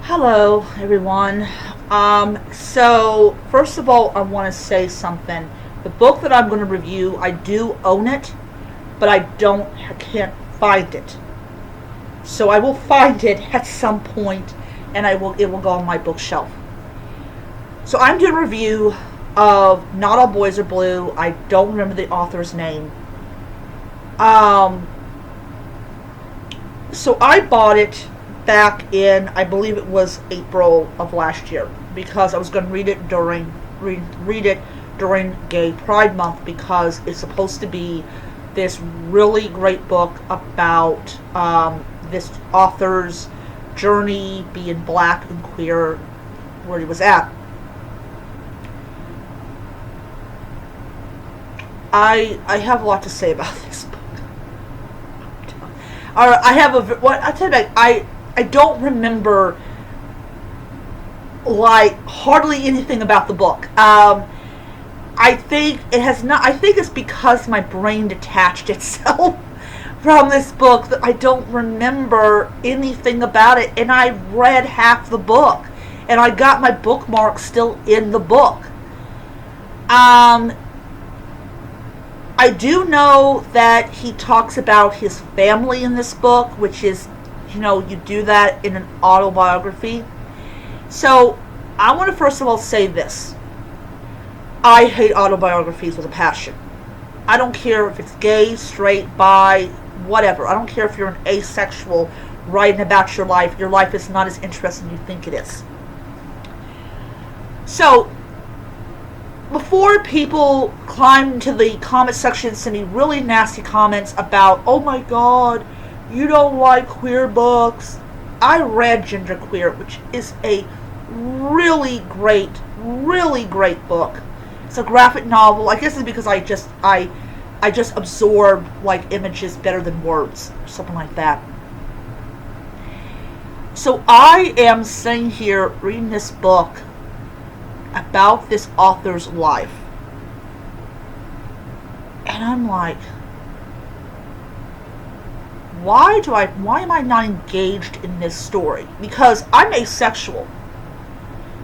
Hello, everyone. So first of all, I want to say something. The book that I'm going to review, I do own it, but I can't find it. So I will find it at some point, and it will go on my bookshelf. So I'm doing a review of Not All Boys Are Blue. I don't remember the author's name. Um, so I bought it back in, I believe it was April of last year, because I was going to read it during Gay Pride Month, because it's supposed to be this really great book about this author's journey being black and queer where he was at. I have a lot to say about this book. I have what I tell you, I don't remember like hardly anything about the book. I think it has not. I think it's because my brain detached itself from this book that I don't remember anything about it. And I read half the book, and I got my bookmark still in the book. I do know that he talks about his family in this book, which is, you do that in an autobiography. So, I want to first of all say this. I hate autobiographies with a passion. I don't care if it's gay, straight, bi, whatever. I don't care if you're an asexual writing about your life. Your life is not as interesting as you think it is. So, before people climb into the comment section and send me really nasty comments about, oh my god, you don't like queer books, I read Genderqueer, which is a really great book. It's a graphic novel. I guess it's because I just absorb like images better than words, or something like that. So I am sitting here reading this book about this author's life, and I'm like, why am I not engaged in this story? Because I'm asexual.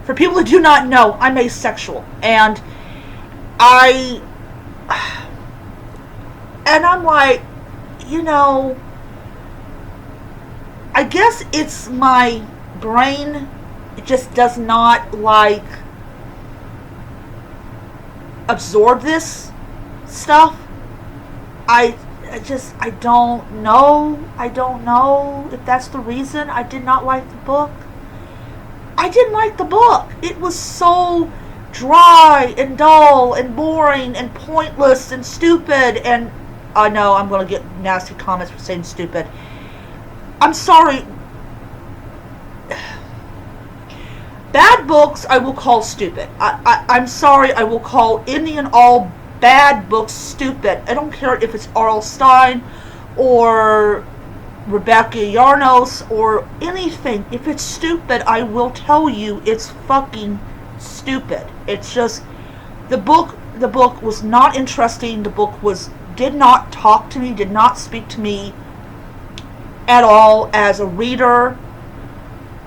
For people who do not know, I'm asexual, and I'm like, I guess it's my brain. It just does not like absorb this stuff. I don't know. I don't know if that's the reason I did not like the book. I didn't like the book. It was so dry and dull and boring and pointless and stupid, and I know I'm going to get nasty comments for saying stupid. I'm sorry. Bad books I will call stupid. I'm sorry, I will call any and all bad books stupid. I don't care if it's R.L. Stine or Rebecca Yarros or anything. If it's stupid, I will tell you it's fucking stupid. It's just, the book was not interesting. The book did not talk to me, did not speak to me at all as a reader.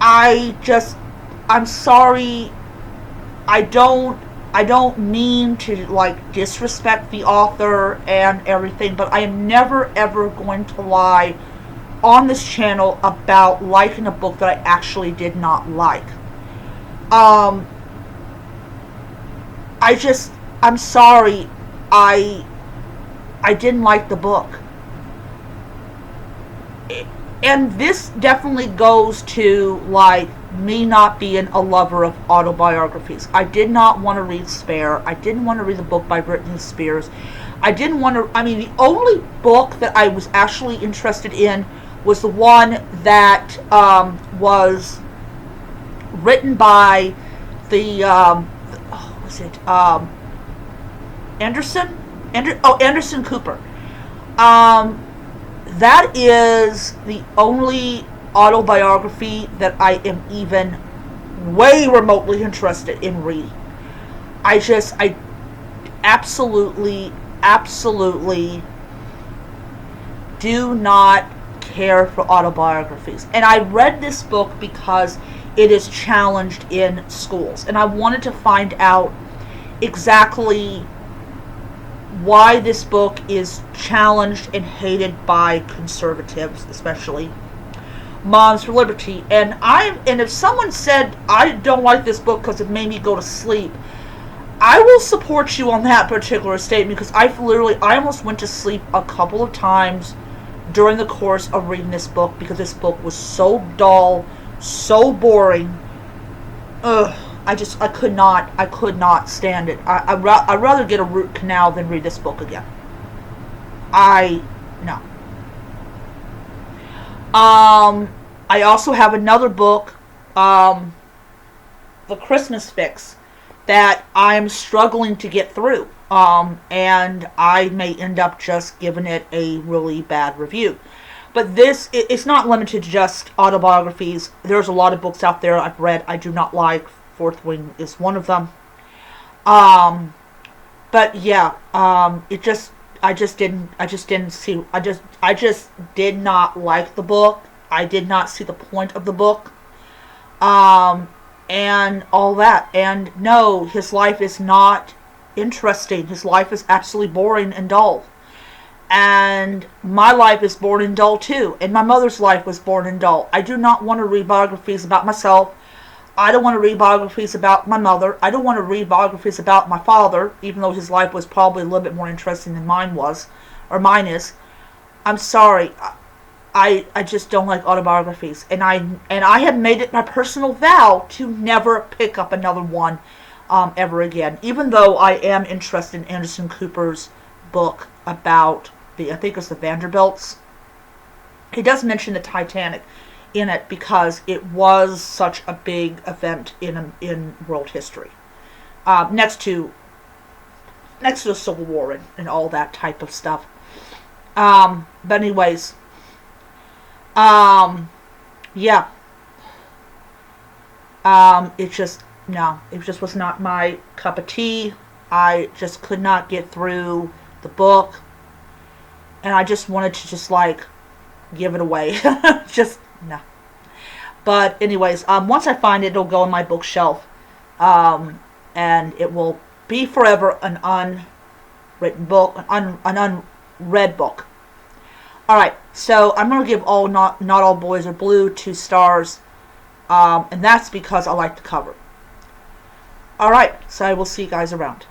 I'm sorry. I don't mean to like disrespect the author and everything, but I am never ever going to lie on this channel about liking a book that I actually did not like. I'm sorry. I didn't like the book. And this definitely goes to like me not being a lover of autobiographies. I did not want to read Spare. I didn't want to read the book by Britney Spears. The only book that I was actually interested in was the one that was written by the Anderson Cooper. That is the only autobiography that I am even way remotely interested in reading. I absolutely do not care for autobiographies. And I read this book because it is challenged in schools. And I wanted to find out exactly why this book is challenged and hated by conservatives, especially Moms for Liberty. And if someone said I don't like this book because it made me go to sleep, I will support you on that particular statement, because I almost went to sleep a couple of times during the course of reading this book, because this book was so dull, so boring. I could not stand it. I'd rather get a root canal than read this book again. No. I also have another book, The Christmas Fix, that I'm struggling to get through. And I may end up just giving it a really bad review. But it's not limited to just autobiographies. There's a lot of books out there I've read I do not like. Fourth Wing is one of them. But yeah, I just did not like the book. I did not see the point of the book. And all that. And no, his life is not interesting. His life is absolutely boring and dull. And my life is boring and dull too. And my mother's life was boring and dull. I do not want to read biographies about myself. I don't want to read biographies about my mother. I don't want to read biographies about my father, even though his life was probably a little bit more interesting than mine was, or mine is. I'm sorry. I just don't like autobiographies, and I have made it my personal vow to never pick up another one ever again. Even though I am interested in Anderson Cooper's book about I think it's the Vanderbilts. He does mention the Titanic in it because it was such a big event in world history, next to the Civil War and all that type of stuff. But anyways. Yeah. It just was not my cup of tea. I just could not get through the book. And I just wanted to give it away. Just, no. But anyways, once I find it, it'll go on my bookshelf. And it will be forever an unwritten book, an unread book. Alright, so I'm going to give Not All Boys Are Blue 2 stars, and that's because I like the cover. Alright, so I will see you guys around.